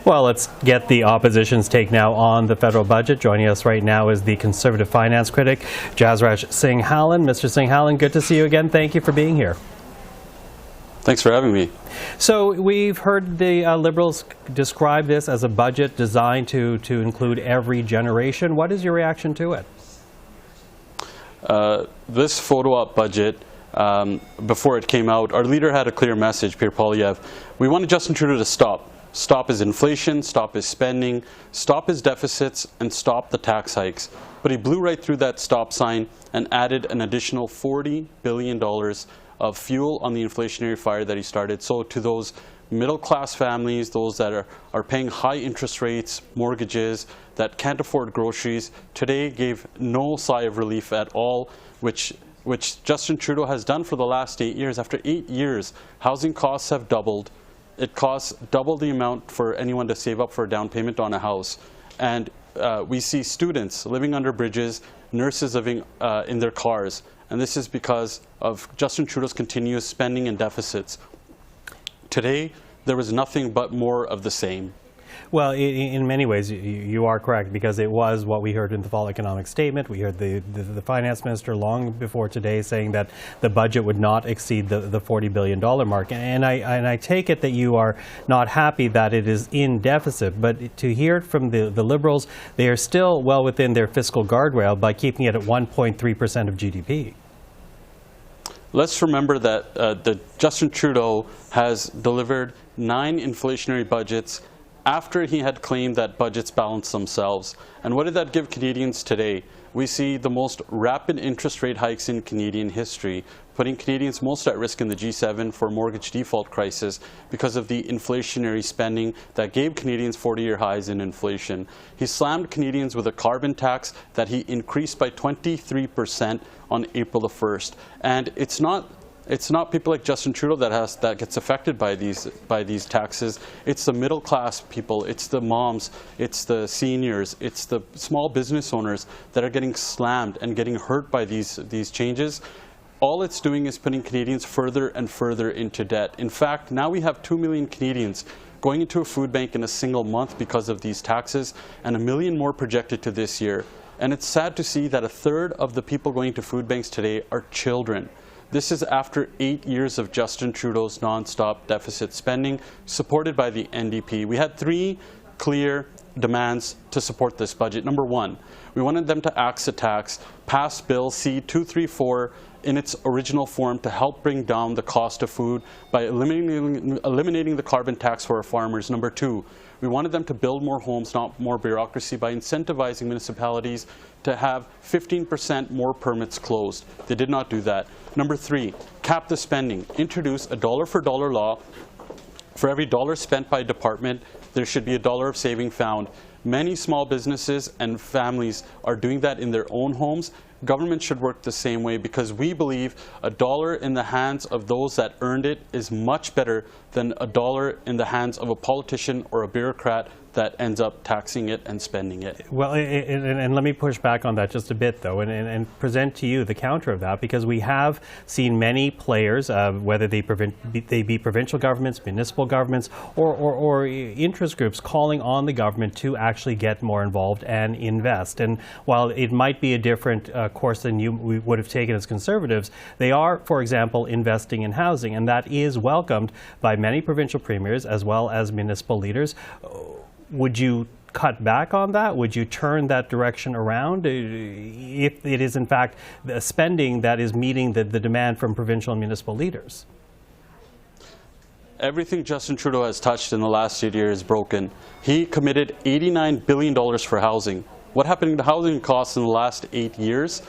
Well, let's get the opposition's take now on the federal budget. Joining us right now is the Conservative finance critic, Jasraj Singh Hallan. Mr. Singh Hallan, good to see you again. Thank you for being here. Thanks for having me. So we've heard the Liberals describe this as a budget designed to include every generation. What is your reaction to it? This photo op budget, before it came out, our leader had a clear message, Pierre Poilievre. We wanted Justin Trudeau to stop. Stop his inflation, stop his spending, stop his deficits, and stop the tax hikes. But he blew right through that stop sign and added an additional $40 billion of fuel on the inflationary fire that he started. So to those middle-class families, those that are paying high interest rates, mortgages, that can't afford groceries, today gave no sigh of relief at all, which Justin Trudeau has done for the last 8 years. After 8 years, housing costs have doubled. It costs double the amount for anyone to save up for a down payment on a house. And we see students living under bridges, nurses living in their cars. And this is because of Justin Trudeau's continuous spending and deficits. Today, there was nothing but more of the same. Well, in many ways, you are correct, because it was what we heard in the fall economic statement. We heard the finance minister long before today saying that the budget would not exceed the $40 billion mark. And I take it that you are not happy that it is in deficit. But to hear it from the Liberals, they are still well within their fiscal guardrail by keeping it at 1.3% of GDP. Let's remember that Justin Trudeau has delivered 9 inflationary budgets after he had claimed that budgets balance themselves. And what did that give Canadians today? We see the most rapid interest rate hikes in Canadian history, putting Canadians most at risk in the G7 for mortgage default crisis because of the inflationary spending that gave Canadians 40-year highs in inflation. He slammed Canadians with a carbon tax that he increased by 23% on April the 1st. And it's not people like Justin Trudeau that gets affected by these taxes. It's the middle class people, it's the moms, it's the seniors, it's the small business owners that are getting slammed and getting hurt by these changes. All it's doing is putting Canadians further and further into debt. In fact, now we have 2 million Canadians going into a food bank in a single month because of these taxes, and 1 million more projected to this year. And it's sad to see that 1/3 of the people going to food banks today are children. This is after 8 years of Justin Trudeau's non-stop deficit spending, supported by the NDP. We had 3 clear demands to support this budget. Number 1, we wanted them to axe a tax, pass Bill C-234 in its original form to help bring down the cost of food by eliminating the carbon tax for our farmers. Number 2, we wanted them to build more homes, not more bureaucracy, by incentivizing municipalities to have 15% more permits closed. They did not do that. Number 3, cap the spending. Introduce a dollar-for-dollar law. For every dollar spent by a department, there should be $1 of saving found. Many small businesses and families are doing that in their own homes. Government should work the same way, because we believe $1 in the hands of those that earned it is much better than $1 in the hands of a politician or a bureaucrat that ends up taxing it and spending it. Well, and let me push back on that just a bit, though, and present to you the counter of that, because we have seen many players, whether they be provincial governments, municipal governments, or interest groups, calling on the government to actually get more involved and invest. And while it might be a different course than we would have taken as Conservatives, they are, for example, investing in housing, and that is welcomed by many provincial premiers as well as municipal leaders. Would you cut back on that? Would you turn that direction around if it is in fact the spending that is meeting the demand from provincial and municipal leaders? Everything Justin Trudeau has touched in the last 8 years is broken. He committed $89 billion for housing. What happened to housing costs in the last 8 years?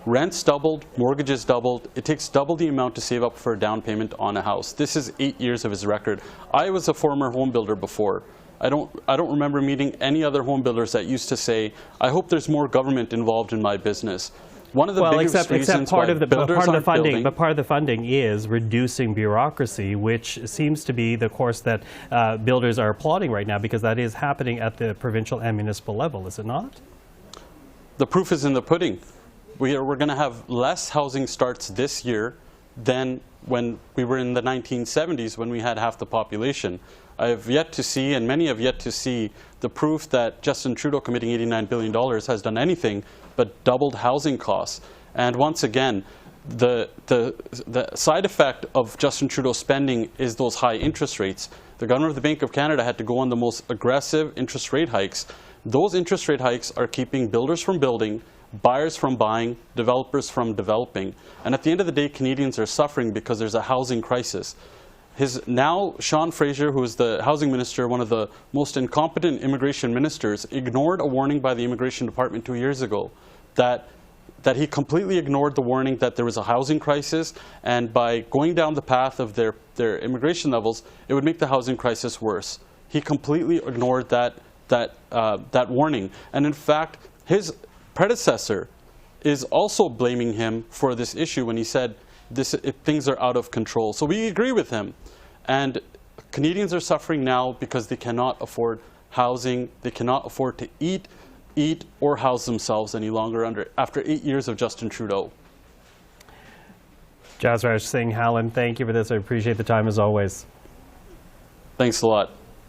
Rents doubled, mortgages doubled. It takes double the amount to save up for a down payment on a house. This is 8 years of his record. I was a former home builder before. I don't remember meeting any other home builders that used to say, I hope there's more government involved in my business. One of the biggest reasons why builders aren't building. But part of the funding is reducing bureaucracy, which seems to be the course that builders are applauding right now, because that is happening at the provincial and municipal level, is it not? The proof is in the pudding. We're going to have less housing starts this year than when we were in the 1970s, when we had half the population. I have yet to see, and many have yet to see, the proof that Justin Trudeau committing $89 billion has done anything but doubled housing costs. And once again, the side effect of Justin Trudeau's spending is those high interest rates. The governor of the Bank of Canada had to go on the most aggressive interest rate hikes. Those interest rate hikes are keeping builders from building, buyers from buying, developers from developing. And at the end of the day, Canadians are suffering because there's a housing crisis. Now, Sean Fraser, who is the housing minister, one of the most incompetent immigration ministers, ignored a warning by the Immigration Department 2 years ago that he completely ignored the warning that there was a housing crisis, and by going down the path of their immigration levels, it would make the housing crisis worse. He completely ignored that warning. And in fact, his predecessor is also blaming him for this issue when he said things are out of control. So we agree with him. And Canadians are suffering now because they cannot afford housing. They cannot afford to eat or house themselves any longer after 8 years of Justin Trudeau. Jasraj Singh, Hallan, thank you for this. I appreciate the time as always. Thanks a lot.